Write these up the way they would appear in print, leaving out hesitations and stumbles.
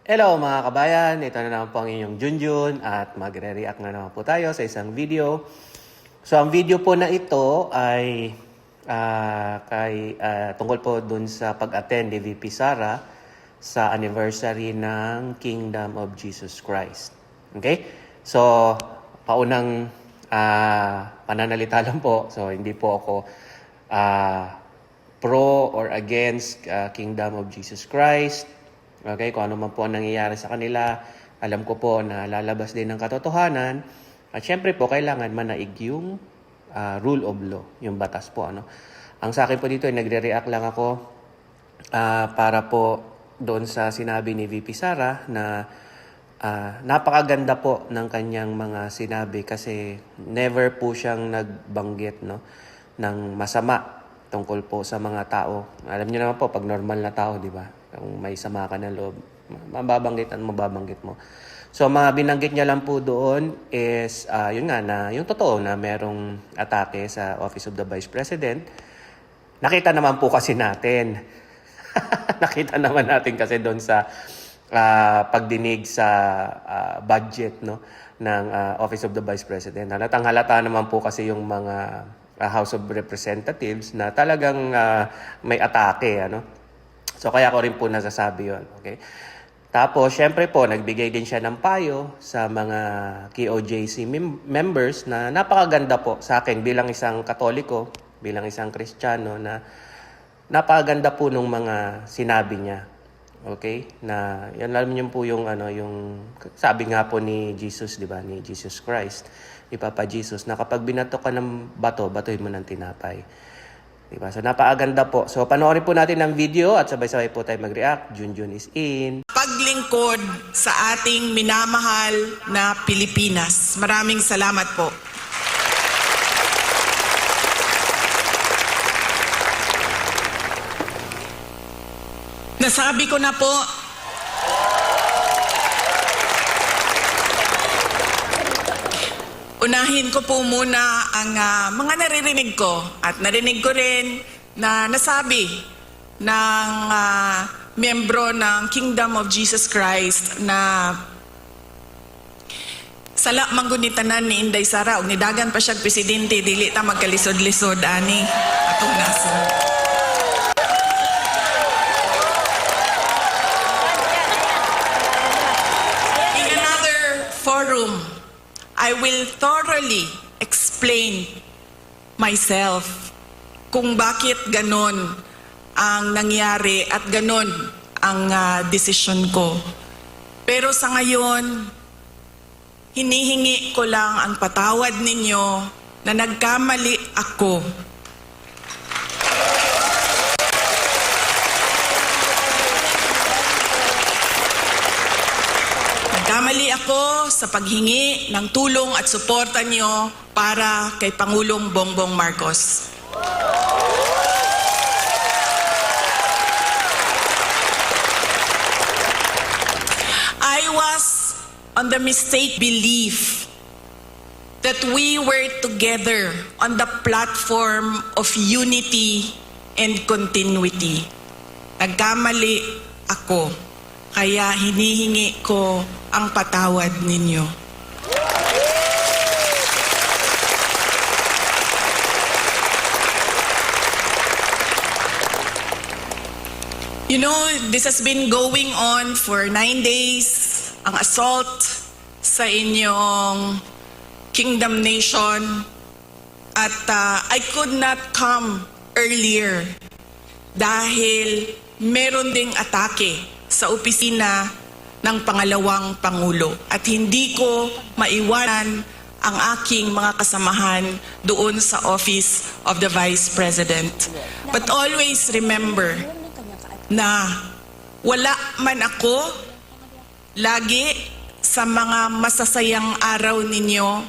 Hello mga kabayan, ito na naman po ang inyong Junjun at magre-react na naman po tayo sa isang video. So ang video po na ito ay tungkol po dun sa pag-attend ni VP Sara sa anniversary ng Kingdom of Jesus Christ. Okay? So paunang pananalita lang po. So hindi po ako pro or against Kingdom of Jesus Christ. Okay, kung ano man po ang nangyayari sa kanila, alam ko po na lalabas din ng katotohanan. At syempre po, kailangan manaig yung rule of law, yung batas po. Ano? Ang sa akin po dito, nagre-react lang ako para po doon sa sinabi ni VP Sara na napakaganda po ng kanyang mga sinabi kasi never po siyang nagbanggit ng masama tungkol po sa mga tao. Alam niyo naman po, pag normal na tao, di ba? Kung may sama ka ng loob, mababanggit mo. So, mga binanggit niya lang po doon is, yun nga, na yung totoo na merong atake sa Office of the Vice President. Nakita naman po kasi natin. Nakita naman natin kasi doon sa pagdinig sa budget ng Office of the Vice President. Halatang-halata naman po kasi yung mga House of Representatives na talagang may atake, So, kaya ko rin po nasasabi yun. Okay? Tapos, syempre po, nagbigay din siya ng payo sa mga KOJC members na napakaganda po sa akin bilang isang Katoliko, bilang isang Kristiyano, na napakaganda po nung mga sinabi niya. Okay? Na, yan alam niyo po yung, yung sabi nga po ni Jesus, di ba? Ni Jesus Christ, ni Papa Jesus, na kapag binato ka ng bato, batuhin mo ng tinapay. Diba? So, napakaganda po. So, panoorin po natin ang video at sabay-sabay po tayo mag-react. Junjun is in. Paglingkod sa ating minamahal na Pilipinas. Maraming salamat po. Nasabi ko na po, unahin ko po muna ang mga naririnig ko at narinig ko rin na nasabi ng miyembro ng Kingdom of Jesus Christ na sala manggunitanan ni Inday Sara ug nidagan pa siya presidente dili ta magkalisod-lisod ani atong nasod. In another forum, I will thoroughly explain myself kung bakit ganon ang nangyari at ganon ang desisyon ko. Pero sa ngayon, hinihingi ko lang ang patawad ninyo na nagkamali ako. Nagkamali ako sa paghingi ng tulong at suporta niyo para kay Pangulong Bongbong Marcos. I was on the mistake belief that we were together on the platform of unity and continuity. Nagkamali ako. Kaya hinihingi ko ang patawad ninyo. You know, this has been going on for 9 days. Ang assault sa inyong Kingdom Nation. At I could not come earlier dahil meron ding atake sa opisina ng pangalawang Pangulo. At hindi ko maiwanan ang aking mga kasamahan doon sa Office of the Vice President. But always remember na wala man ako lagi sa mga masasayang araw ninyo,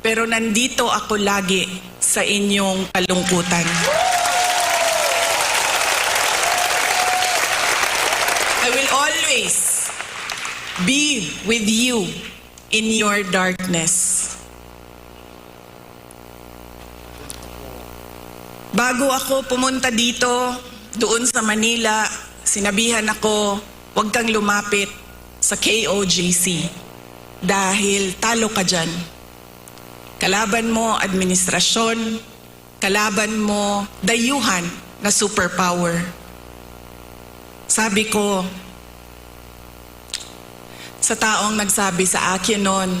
pero nandito ako lagi sa inyong kalungkutan. I will always be with you in your darkness. Bago ako pumunta dito, doon sa Manila, sinabihan ako, huwag kang lumapit sa KOJC dahil talo ka dyan. Kalaban mo administrasyon, kalaban mo dayuhan na superpower. Sabi ko sa taong nagsabi sa akin noon,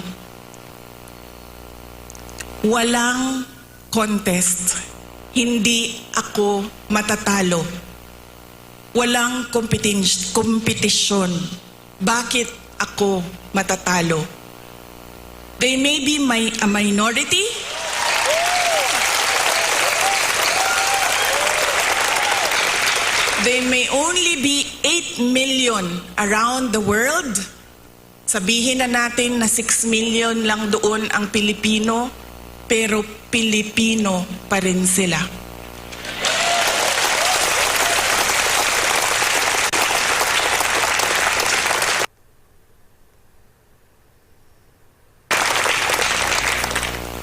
walang contest, hindi ako matatalo. Walang kompetisyon. Bakit ako matatalo? They may be a minority. They may only be 8 million around the world. Sabihin na natin na 6 million lang doon ang Pilipino, pero Pilipino pa rin sila.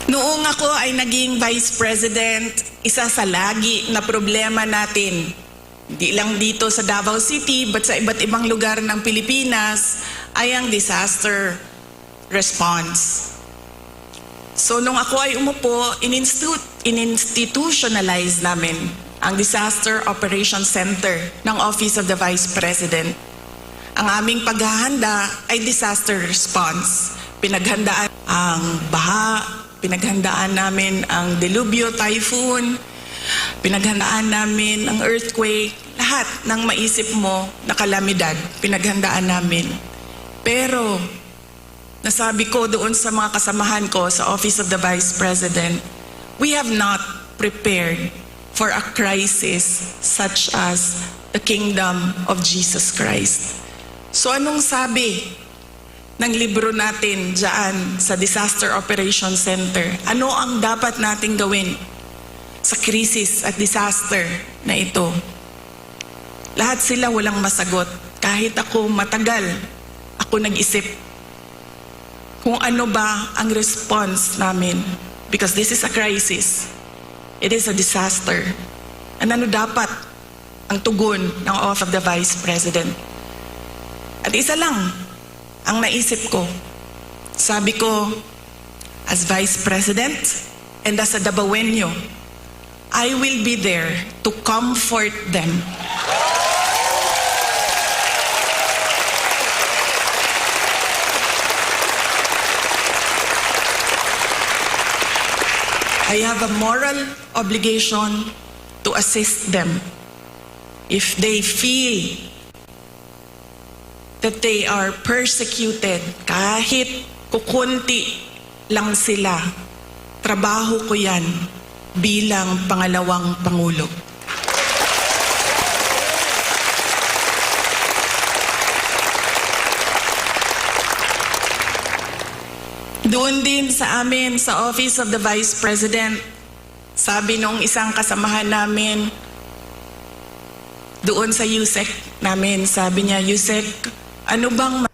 Noong ako ay naging Vice President, isa sa lagi na problema natin, hindi lang dito sa Davao City, but sa iba't ibang lugar ng Pilipinas, ay ang disaster response. So nung ako ay umupo, in-institutionalize namin ang Disaster Operations Center ng Office of the Vice President. Ang aming paghahanda ay disaster response. Pinaghandaan ang baha, pinaghandaan namin ang delubyo, typhoon, pinaghandaan namin ang earthquake, lahat ng maisip mo na kalamidad, pinaghandaan namin. Pero nasabi ko doon sa mga kasamahan ko sa Office of the Vice President, we have not prepared for a crisis such as the kingdom of Jesus Christ. So anong sabi ng libro natin dyan sa Disaster Operations Center? Ano ang dapat nating gawin sa krisis at disaster na ito? Lahat sila walang masagot. Kahit ako matagal, ako nag-isip kung ano ba ang response namin. Because this is a crisis. It is a disaster. And ano dapat ang tugon ng Office of the Vice President? At isa lang ang naisip ko. Sabi ko, as Vice President and as a Dabawenyo, I will be there to comfort them. I have a moral obligation to assist them if they feel that they are persecuted. Kahit kukunti lang sila, trabaho ko yan bilang pangalawang Pangulo. Doon din sa amin, sa Office of the Vice President, sabi nung isang kasamahan namin, doon sa USEC namin, sabi niya, USEC, ano bang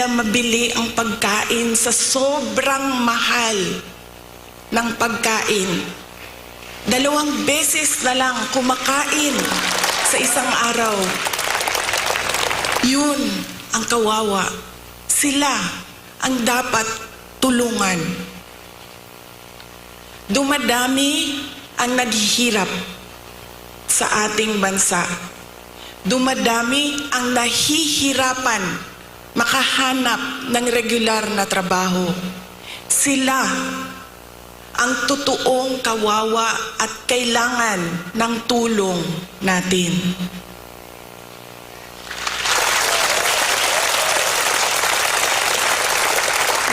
mabili ang pagkain sa sobrang mahal ng pagkain? 2 beses na lang kumakain sa isang araw. Yun ang kawawa. Sila ang dapat tulungan. Dumadami ang naghihirap sa ating bansa. Dumadami ang nahihirapan makahanap ng regular na trabaho. Sila ang totoong kawawa at kailangan ng tulong natin.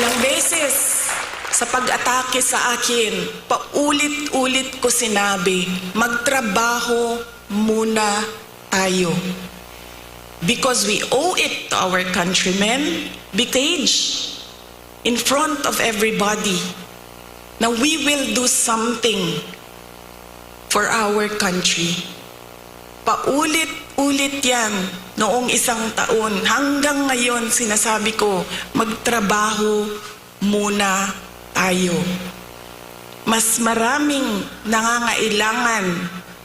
Ilang beses sa pag-atake sa akin, paulit-ulit ko sinabi, magtrabaho muna tayo. Because we owe it to our countrymen, big stage, in front of everybody, na we will do something for our country. Paulit-ulit yan noong 1 taon. Hanggang ngayon, sinasabi ko, magtrabaho muna tayo. Mas maraming nangangailangan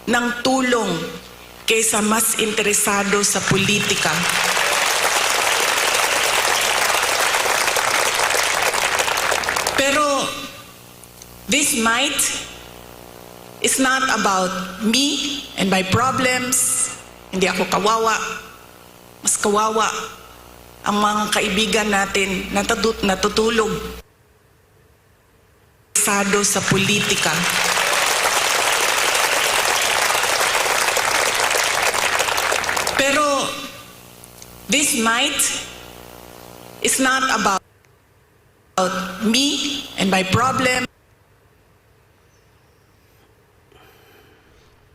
ng tulong kaysa mas interesado sa politika. Pero this might is not about me and my problems. Hindi ako kawawa. Mas kawawa ang mga kaibigan natin na natutulog sa politika. Pero this might is not about me and my problem.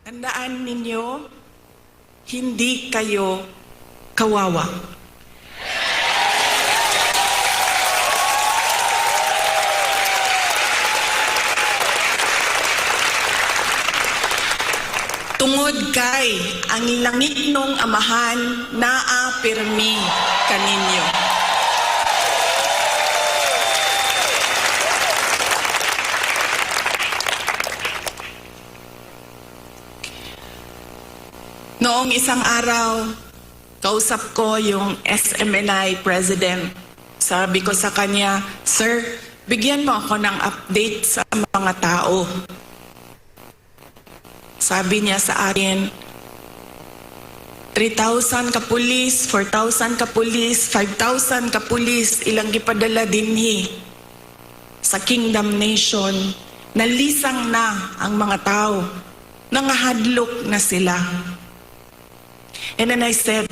Tandaan ninyo, hindi kayo kawawa. Tungod kay ang langit nung amahan naa pirmi kaninyo. Noong isang araw, kausap ko yung SMNI president. Sabi ko sa kanya, "Sir, bigyan mo ako ng update sa mga tao." Sabi niya sa akin, 3,000 ka pulis, 4,000 ka pulis, 5,000 ka pulis, ilang gipadala dinhi sa Kingdom Nation. Nalisang na ang mga tao. Nangahadlok na sila. And then I said,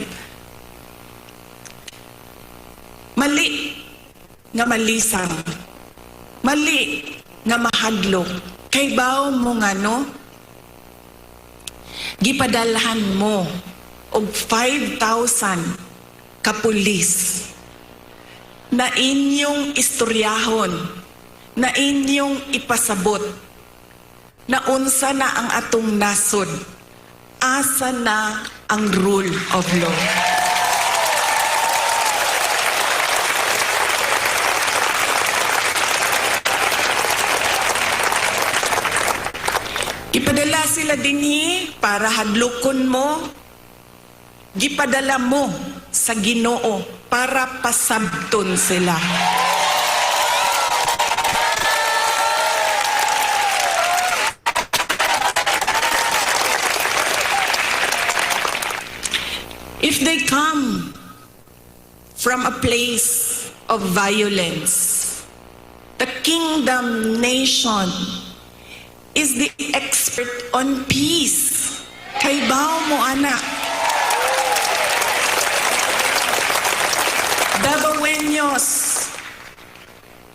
mali nga malisang, mali nga mahadlok. Kay baw mo nga no, gipadalhan mo og 5,000 ka pulis na inyong istoryahon, na inyong ipasabot, na unsa na ang atong nasod, asa na ang rule of law. Gipadala sila dinhi para hadlokon mo. Gipadala mo sa Ginoo para pasabton sila. If they come from a place of violence, the Kingdom Nation is the expert on peace. Kay baw mo anak. Dabaweños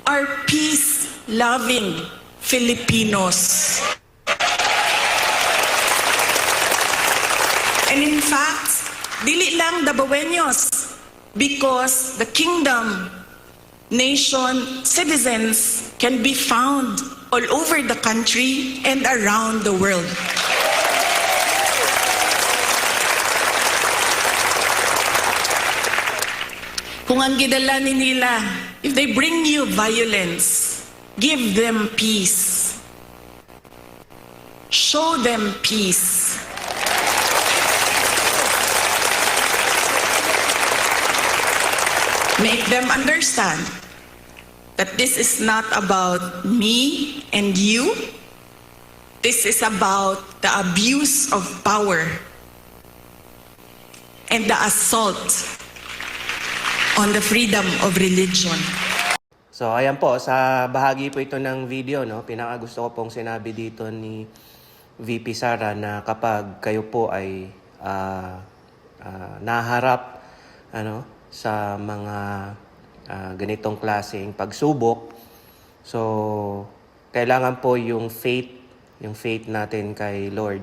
are peace-loving Filipinos. And in fact, dili lang Dabaweños, because the Kingdom Nation citizens can be found all over the country and around the world. Kung ang gidala ni nila, if they bring you violence, give them peace. Show them peace. Make them understand that this is not about me and you. This is about the abuse of power and the assault on the freedom of religion. So ayan po, sa bahagi po ito ng video, no, pinakagusto ko pong sinabi dito ni VP Sara na kapag kayo po ay naharap sa mga ganitong klaseng pagsubok, so kailangan po yung faith natin kay Lord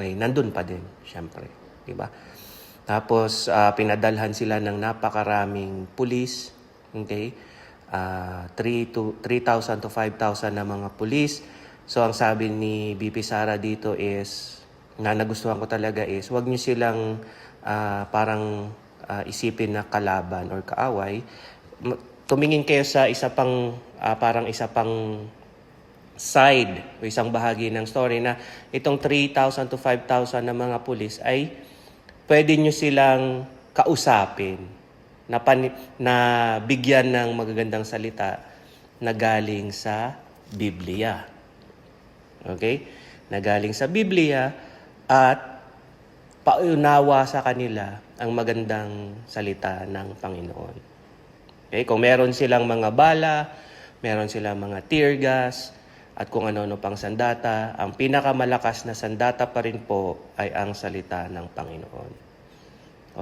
ay nandun pa din, syempre, di ba? Tapos pinadalhan sila ng napakaraming pulis, okay? 3,000 to 5,000 na mga pulis. So ang sabi ni VP Sara dito is, na nagustuhan ko talaga is, wag niyo silang parang isipin na kalaban or kaaway. Tumingin kayo sa isa pang side o isang bahagi ng story na itong 3,000 to 5,000 na mga pulis ay pwede nyo silang kausapin na bigyan ng magagandang salita na galing sa Biblia. Okay? Na galing sa Biblia at paunawa sa kanila ang magandang salita ng Panginoon. Okay? Kung meron silang mga bala, meron silang mga tear gas, at kung ano-ano pang sandata, ang pinakamalakas na sandata pa rin po ay ang salita ng Panginoon.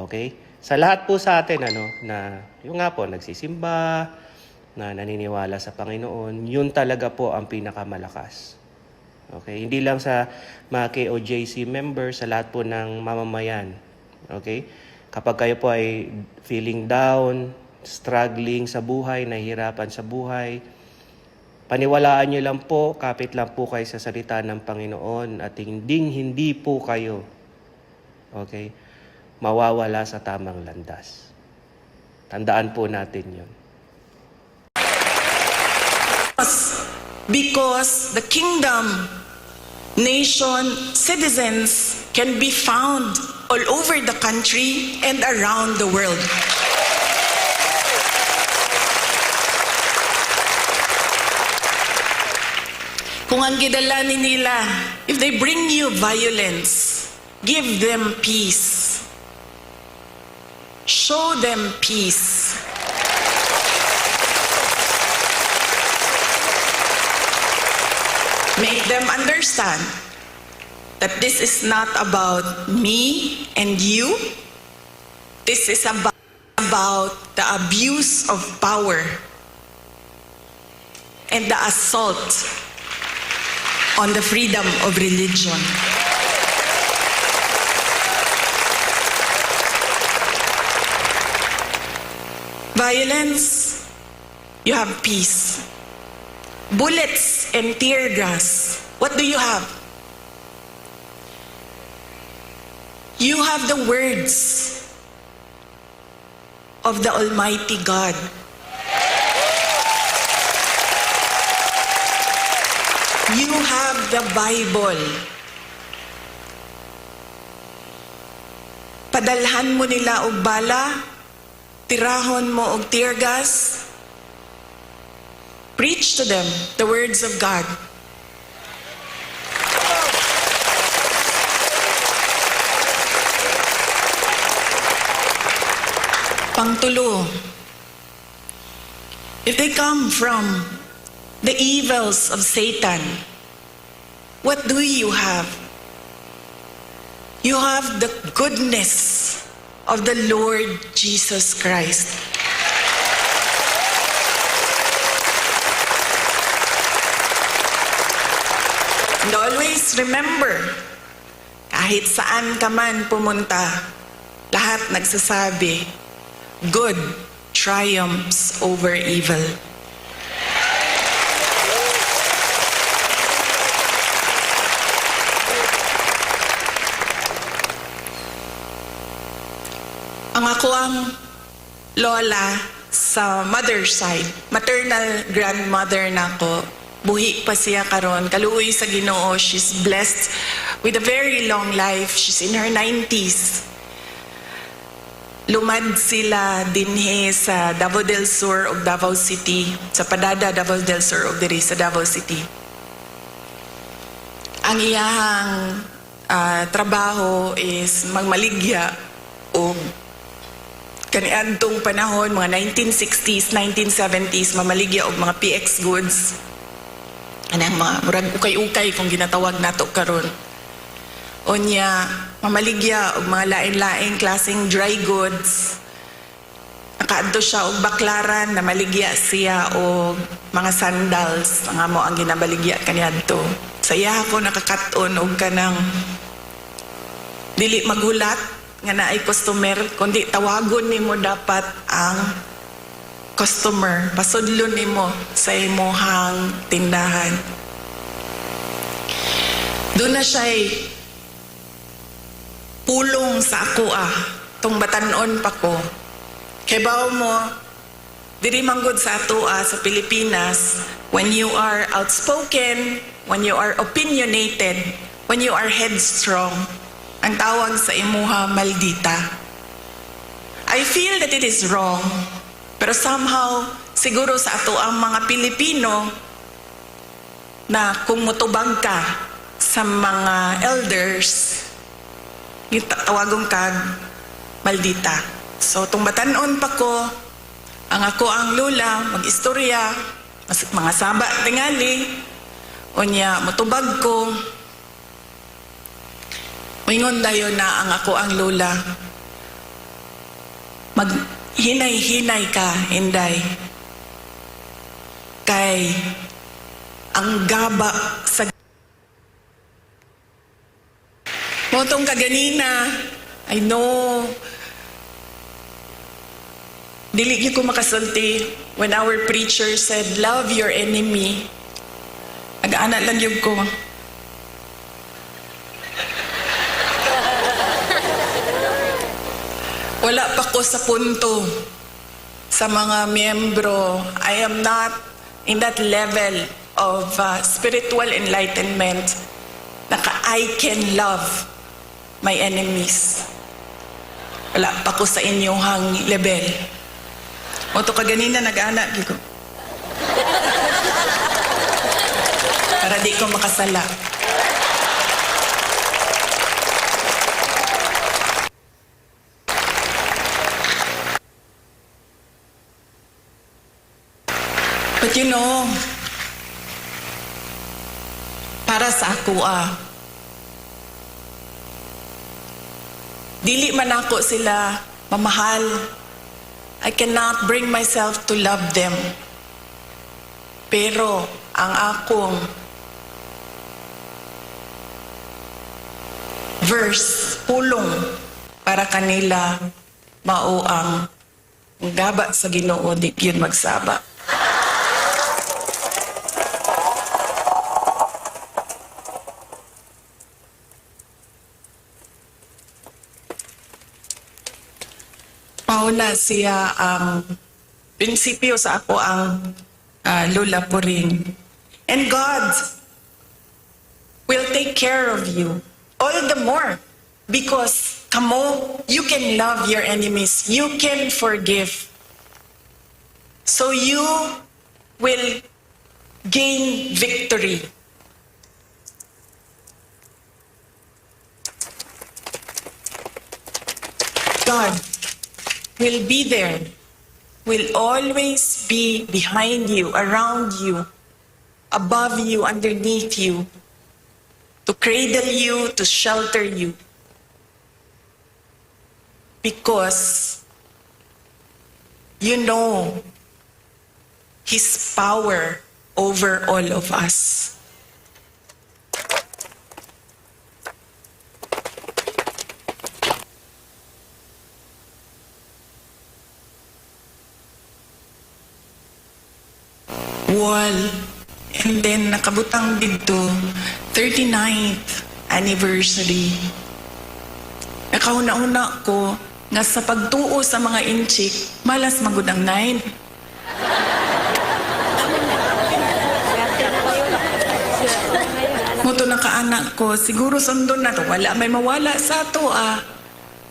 Okay? Sa lahat po sa atin, na yung nga po, nagsisimba, na naniniwala sa Panginoon, yun talaga po ang pinakamalakas. Okay? Hindi lang sa mga KOJC members, sa lahat po ng mamamayan. Okay? Kapag kayo po ay feeling down, struggling sa buhay, nahihirapan sa buhay, paniwalaan nyo lang po, kapit lang po kayo sa salita ng Panginoon at hindi po kayo, okay, mawawala sa tamang landas. Tandaan po natin yun. Because the kingdom, nation, citizens can be found all over the country and around the world. Kung ang gidalanin nila, if they bring you violence, give them peace. Show them peace. Make them understand that this is not about me and you. This is about the abuse of power and the assault on the freedom of religion. Violence, you have peace. Bullets and tear gas, what do you have? You have the words of the Almighty God. You have the Bible. Padalhan mo nila og bala, tirahon mo og tear gas. Preach to them the words of God. Pangtulo, if they come from the evils of Satan, what do you have? You have the goodness of the Lord Jesus Christ. And always remember, kahit saan ka man pumunta, lahat nagsasabi, good triumphs over evil. Ang ako ang lola sa mother's side, maternal grandmother nako, buhi pa siya karon, kaluoy sa Ginoo. She's blessed with a very long life. She's in her 90s. Lumad sila dinhe sa Davao del Sur ug Davao City, sa Padada Davao del Sur ug diri sa Davao City. Ang iyahang trabaho is magmaligya og kaniadtong panahon, mga 1960s, 1970s, mamaligya og mga PX goods. Anang mga murag ukay-ukay kung ginatawag nato karon. Onya, mamaligya og mga lain-lain klaseng dry goods. Nakaadto siya og baklaran, na maligya siya og mga sandals, nga mo ang ginabaligya kaniadto. Saya ako nakakaton og kanang dili magulat nga naay customer, kundi tawagon nimo dapat ang customer, pasudlon nimo sa imong tindahan. Doon na siya'y pulong sa ako tong batanon pa ko. Kay bawo mo, diri manggod sa atoa sa Pilipinas, when you are outspoken, when you are opinionated, when you are headstrong, ang tawag sa imuha maldita. I feel that it is wrong, pero somehow, siguro sa ato ang mga Pilipino, na kung mutubag ka sa mga elders, tawagong kag maldita. So, tung batanon pa ko, ang ako ang lula, mag-istorya, mga saba tingali, unya, mutubag ko, mingon dayon na ang ako ang lula, maghinay-hinay ka, Inday, kay ang gaba sa motong kaganina, I know, dili gyud ko makasulti when our preacher said, love your enemy. Aga-ana lang yun ko. Wala pa ko sa punto sa mga miyembro. I am not in that level of spiritual enlightenment na I can love my enemies. Wala pa ko sa inyong level. O to kaganina nag-anak ko. Para di ko makasala. But you know, para sa ako dili man ako sila mamahal. I cannot bring myself to love them. Pero ang akong verse, pulong para kanila mao ang gaba sa Ginoo, di yun magsaba. Mauna siya ang prinsipyo sa ako ang lula po rin. And God will take care of you all the more because kamo, you can love your enemies, you can forgive. So you will gain victory. God will be there, will always be behind you, around you, above you, underneath you, to cradle you, to shelter you. Because you know His power over all of us. Wall. And then nakabutang dito 39th anniversary. Nakauna-una ko nga sa pagtuo sa mga inchik, malas magud ang 9. Muto na kaanak ko, siguro sundon na to. Wala may mawala sa to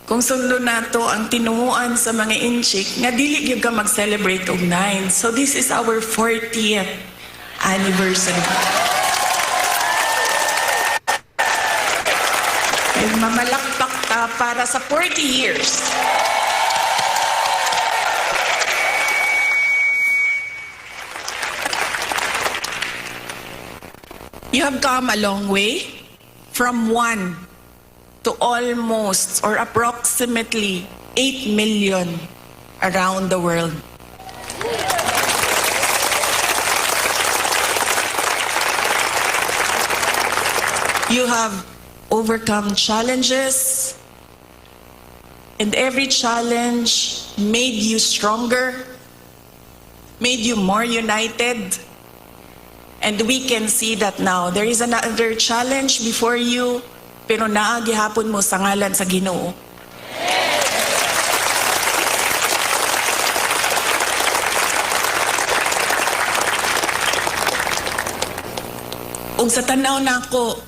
Kung sundo na to ang tinuuan sa mga inchik, nga dili gyud ka mag-celebrate og 9. So this is our 40th anniversary. And mamalakpak ta para sa 40 years. You have come a long way from 1 to almost or approximately 8 million around the world. You have overcome challenges, and every challenge made you stronger, made you more united, and we can see that now. There is another challenge before you, pero naagihapon mo sa ngalan sa Ginoo. ug sa tanaw nako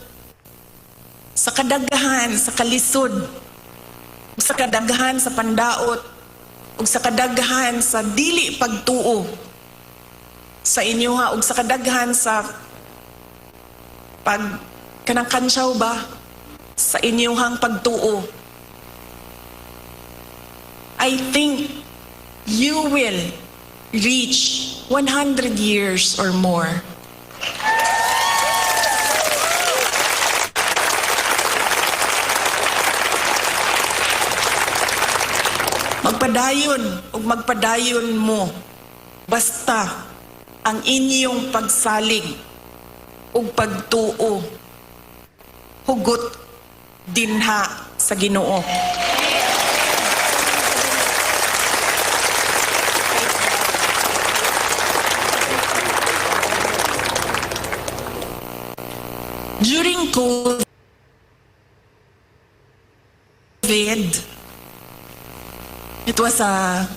sa kadaghan sa kalisod ug sa kadaghan sa pandaot ug sa kadaghan sa dili pagtuo sa inyo ha ug sa kadaghan sa pag kanang kansyaw ba sa inyong pagtuo, I think you will reach 100 years or more. Magpadayon ug magpadayon mo basta ang inyong pagsalig ug pagtuo hugot dinha sa Ginoo. During COVID, it was a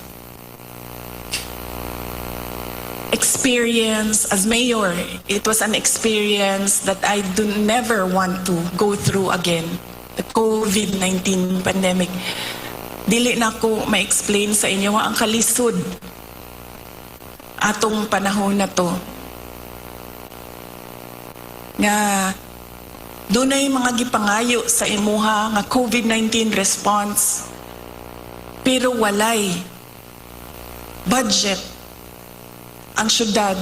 experience as mayor. It was an experience that I do never want to go through again. The COVID-19 pandemic. Dili na ko ma-explain sa inyo ang kalisod atong panahon na to. Nga dunay mga gipangayo sa imuha nga COVID-19 response pero walay budget ang syudad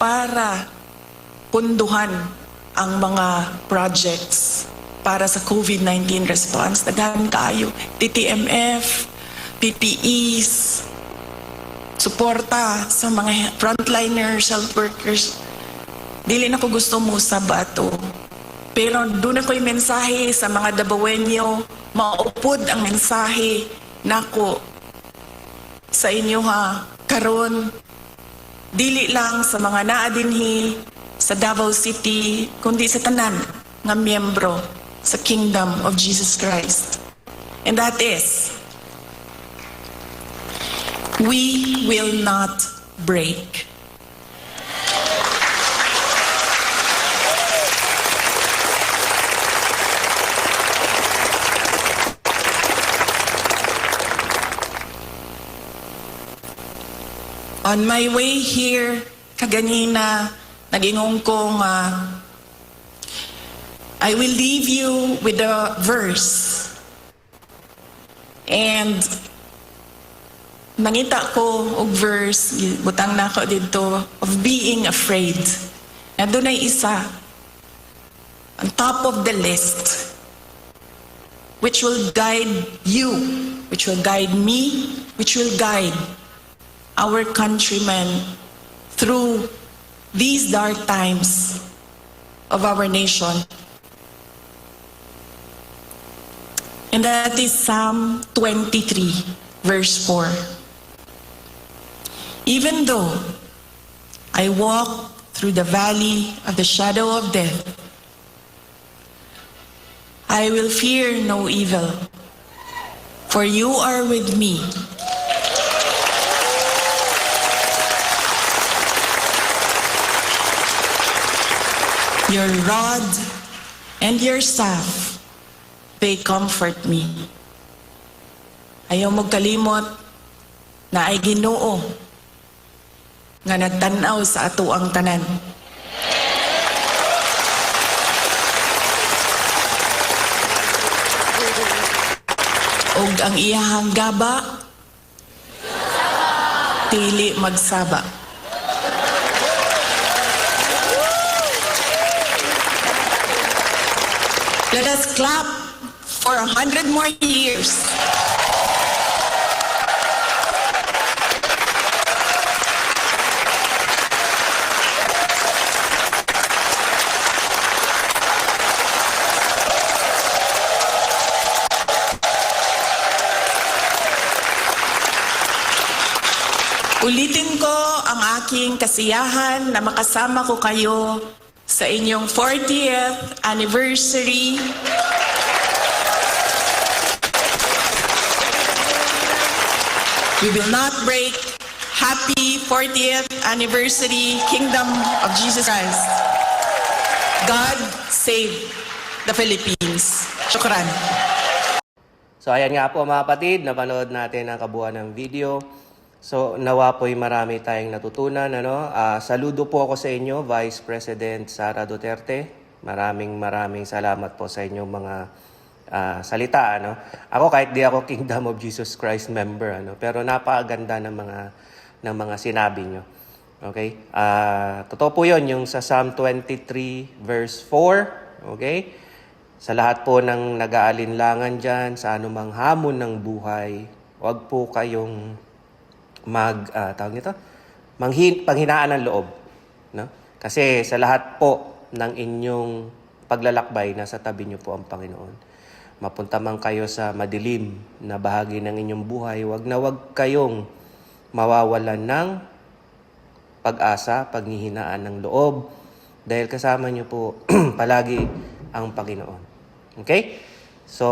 para punduhan ang mga projects para sa COVID-19 response. Daghan kaayo TTMF, PPEs, suporta sa mga frontliners, health workers. Dili na ko gusto mo sa bato. Pero doon ako'y mensahe sa mga Dabawenyo, maupod ang mensahe nako sa inyo karon dili lang sa mga naadinhi sa Davao City, kundi sa tanan nga miyembro sa Kingdom of Jesus Christ. And that is, we will not break. On my way here, kaganina, nag-ingong kong, I will leave you with a verse. And nangita ko og verse, butang na ako dito, of being afraid. Na doon ay isa, on top of the list, which will guide you, which will guide me, which will guide our countrymen through these dark times of our nation. And that is Psalm 23, verse 4. Even though I walk through the valley of the shadow of death, I will fear no evil, for you are with me. Your rod and your staff, they comfort me. Ayaw mo kalimot na ay Ginoo nga nagtanaw sa ato ang tanan. Og ang iyahang gaba, dili magsaba. Let us clap for 100 more years. Ulitin ko ang aking kasiyahan na makasama ko kayo sa inyong 40th anniversary We will not break. Happy 40th anniversary, Kingdom of Jesus Christ. God save the Philippines. Shukran. So ayan nga po mga kapatid, napanood natin ang kabuuan ng video. So nawa po'y marami tayong natutunan. Saludo po ako sa inyo, Vice President Sara Duterte. Maraming salamat po sa inyong mga salita. Ako kahit di ako Kingdom of Jesus Christ member, pero napakaganda ng mga sinabi nyo. Okay? Totoo po yun, yung sa Psalm 23 verse 4. Okay? Sa lahat po ng nag-aalinlangan dyan, sa anumang hamon ng buhay, huwag po kayong panghinaan ng loob. No? Kasi sa lahat po ng inyong paglalakbay, nasa tabi niyo po ang Panginoon. Mapunta man kayo sa madilim na bahagi ng inyong buhay, huwag kayong mawawalan ng pag-asa, paghihinaan ng loob, dahil kasama niyo po palagi ang Panginoon. Okay? So,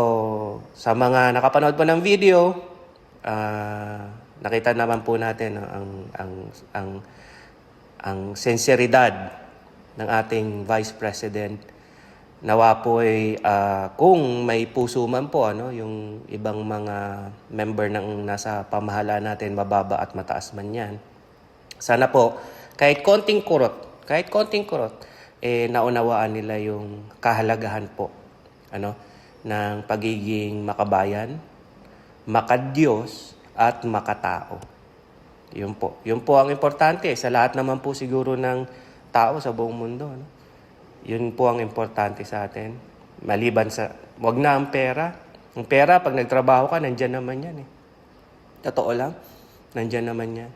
sa mga nakapanood po ng video, nakita naman po natin ang sinseridad ng ating Vice President. Nawa po ay kung may puso man po, yung ibang mga member ng nasa pamahalaan natin, mababa at mataas man yan. Sana po, kahit konting kurot, naunawaan nila yung kahalagahan po ng pagiging makabayan, makadiyos, at makatao. Yun po ang importante sa lahat naman po siguro ng tao sa buong mundo. Yun po ang importante sa atin. Maliban sa, wag na ang pera. Ang pera, pag nagtrabaho ka, nandyan naman yan. Totoo lang, nandyan naman yan.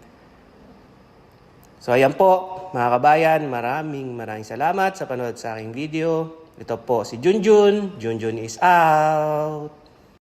So ayan po, mga kabayan, maraming salamat sa panood sa aking video. Ito po si Junjun. Junjun is out.